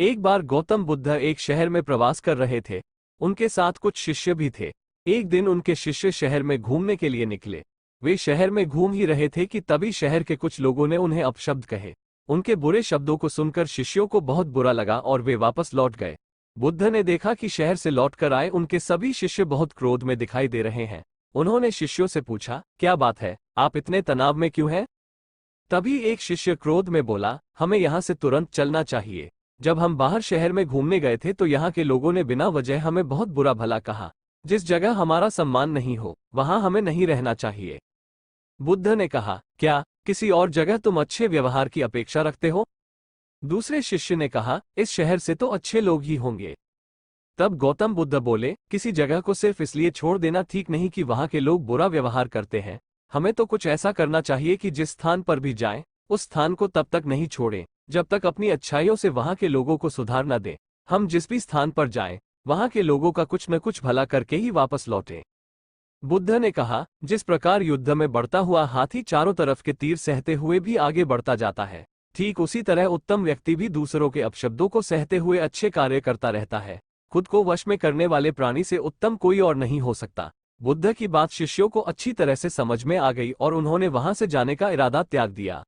एक बार गौतम बुद्ध एक शहर में प्रवास कर रहे थे। उनके साथ कुछ शिष्य भी थे। एक दिन उनके शिष्य शहर में घूमने के लिए निकले। वे शहर में घूम ही रहे थे कि तभी शहर के कुछ लोगों ने उन्हें अपशब्द कहे। उनके बुरे शब्दों को सुनकर शिष्यों को बहुत बुरा लगा और वे वापस लौट गए। बुद्ध ने देखा कि शहर से लौटकर आए उनके सभी शिष्य बहुत क्रोध में दिखाई दे रहे हैं। उन्होंने शिष्यों से पूछा, क्या बात है, आप इतने तनाव में क्यों हैं? तभी एक शिष्य क्रोध में बोला, हमें यहाँ से तुरंत चलना चाहिए। जब हम बाहर शहर में घूमने गए थे तो यहाँ के लोगों ने बिना वजह हमें बहुत बुरा भला कहा। जिस जगह हमारा सम्मान नहीं हो वहां हमें नहीं रहना चाहिए। बुद्ध ने कहा, क्या किसी और जगह तुम अच्छे व्यवहार की अपेक्षा रखते हो? दूसरे शिष्य ने कहा, इस शहर से तो अच्छे लोग ही होंगे। तब गौतम बुद्ध बोले, किसी जगह को सिर्फ इसलिए छोड़ देना ठीक नहीं कि वहां के लोग बुरा व्यवहार करते हैं। हमें तो कुछ ऐसा करना चाहिए कि जिस स्थान पर भी जाएं, उस स्थान को तब तक नहीं छोड़ें जब तक अपनी अच्छाइयों से वहां के लोगों को सुधार न दें। हम जिस भी स्थान पर जाएं, वहां के लोगों का कुछ न कुछ भला करके ही वापस लौटें। बुद्ध ने कहा, जिस प्रकार युद्ध में बढ़ता हुआ हाथी चारों तरफ के तीर सहते हुए भी आगे बढ़ता जाता है, ठीक उसी तरह उत्तम व्यक्ति भी दूसरों के अपशब्दों को सहते हुए अच्छे कार्य करता रहता है। खुद को वश में करने वाले प्राणी से उत्तम कोई और नहीं हो सकता। बुद्ध की बात शिष्यों को अच्छी तरह से समझ में आ गई और उन्होंने वहां से जाने का इरादा त्याग दिया।